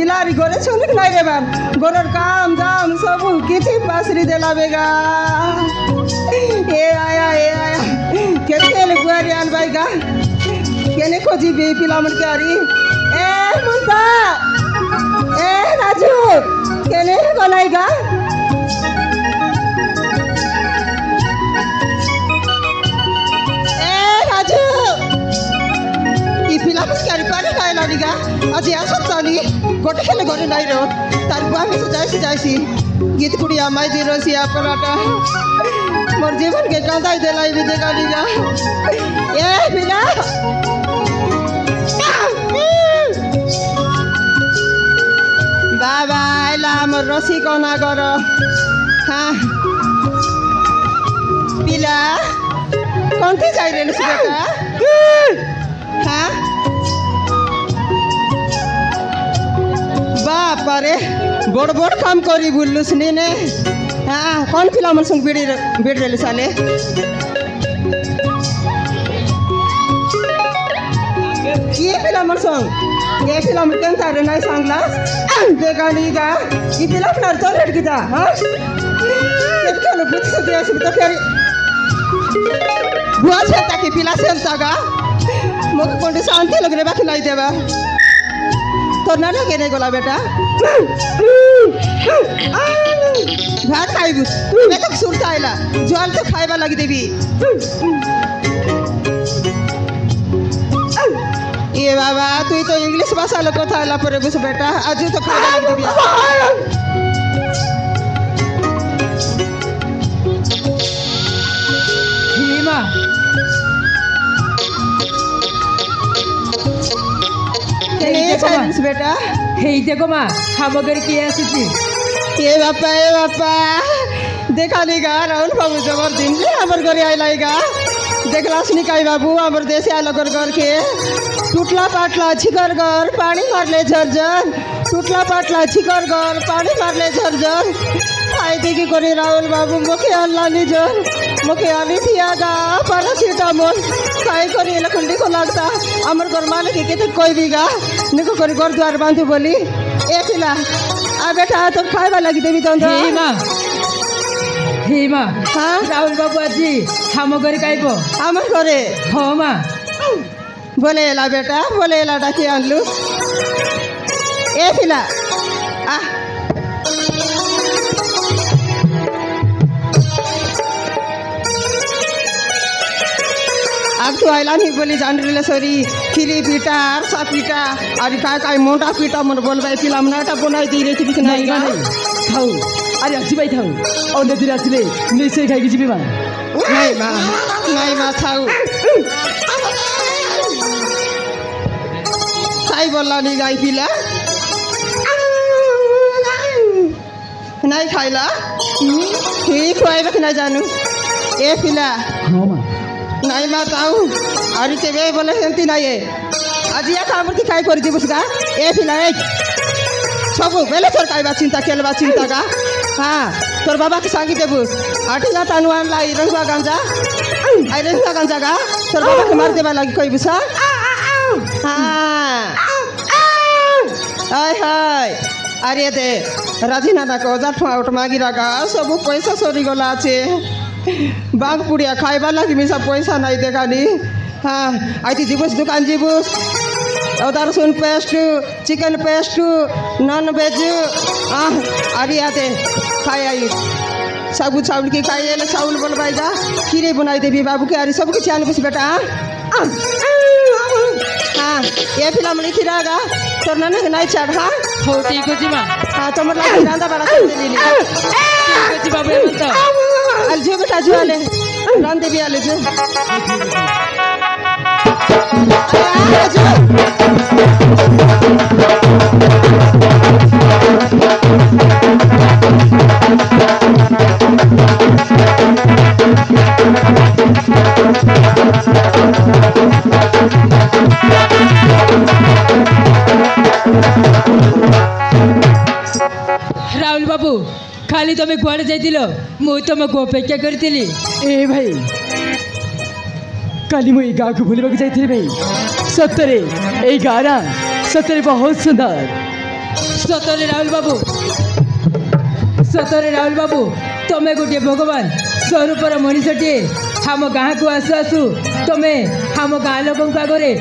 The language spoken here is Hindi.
पिलारी गोरे छुनिक नहीं रे बान गोरर काम जाम सब किछि पासरी देला बेगा ए आया केले बुआरी आन बाईगा केने खोजी बे पिला मन क्यारी ए मुंता ए राजू केने बनाईगा आज आसनी गोटे खेले घरे नाई रो तार बुआ में से जाइसी गीत कुड़िया माई दी रसिया पराटा मोर जीवन के कांदाई देलाई भी देखा लीगा ए बिना बाबा आइला मोर रसी कोना करो हाँ पिला कौन थी जाई रे बेटा हाँ बाप रे बड़ बड़ काम करी बुल्लुस ने हाँ कौन फिल्म मन संग बिड़ रे साले ये फिल्म मन संग ये फिल्म केन तारे नाही सांगला बेगानी गा ये फिल्म नर तो लड़की था हां केन बुत से देस तो फेरी बुआ से ताकि पिला से तागा मोके कोंडी शांति लगरे बाकी लाई देबा तो ना लगे नहीं गोला बेटा भात खाइबू मैं तो सुरता आइला जल तो खाइबा लगी देवी ये बाबा तू तो इंग्लिश भाषा लोग कथा आइला परे बुस बेटा आज तो खाइबा लगी देवी हिमा बेटा हे देखो माँ हम अगर किया आसी ये बापा देखा नहीं गा राहुल बाबू जबर दिन से हमर घरे आइलाइगा देखला सुनी काई बाबू हमर देश आइला घर के टूटला पाटला छिकर घर पानी मारले झरझर टूटला पाटला छिकर घर पानी मारले झरझर आई देखी करी राहुल बाबू मोके अल्लाह निजर मोके आनी थियागा पैरासिटामोल खाई करी लखंडी को लगता हमर घर मालिक के कोई भी गा निको करी घर द्वार बांधू बोली ए पिला आ बेटा तो खाइबा लगी देवी तो हेमा हाँ राहुल बाबू आजी हम घरे खाइबो हमर घरे हो माँ बोले एला बेटा बोले एला डाकी आनलू ए पिला आ अब तो आइला नहीं बोली जान रही सॉरी खिली पीटा अरसा पीटा अरे काय मोटा पीटा मन बोलबा फिल्म नाटा बनाई दी रही थी नहीं थाऊ अरे अच्छी भाई थाऊ और नदी आसले नहीं से खाई जीबी मां नहीं मां थाऊ खाई बोलला नहीं गाई पिला नहीं खाइला ही खुआइबा कि नहीं जानू ए पिला हां मां नहीं माँ ताऊ अरे तेरे बोले सेमती नहीं है आज या काम की काय कर दी बुसगा ए फिला ए सब बेले सर काय बात चिंता केल बात चिंता का हाँ तोर बाबा के सांगी देबू आठिला तानुआन लाई रंगवा गांजा आई रंगवा गांजा का तोर बाबा के मार देबा लगी कोई बुसा हाँ आय हाय अरे दे राजीना ना को 1000 ठुआ मागी रागा सब पैसा सरी गला छे बाग पुड़िया खाइबा लगी मिसा पैसा नहीं देखा नी हाँ आई जीबूस दुकान जीबूस अदा रसुन paste chicken paste non veg अरे आते खाई आई साबु चावल की खाई ले चावल बोलवाएगा खीरे बनाई देवी बाबू के अरे सब कुछ आने कुछ बेटा हाँ ये फिल्म लिखी रहेगा तो नन्हे नहीं चढ़ हाँ हो ठीक है जी माँ हाँ तो मतलब रांदा बड़ा कर ले ली जी बाबू ये मत अलजो बेटा जो आले राम देवी आले जो राहुल बाबू खाली तुम्हें कुआड़े जाइल मु तुम को अपेक्षा करी ए भाई काली मुई गाँव को बुलवाक जाइए भाई सतरे यही गाँव सतरे बहुत सुंदर सतरे राहुल बाबू तमे गोटे भगवान स्वरूपर मनीषटे आम गाँ को आसु आसु तमे आम गाँ लोक आगे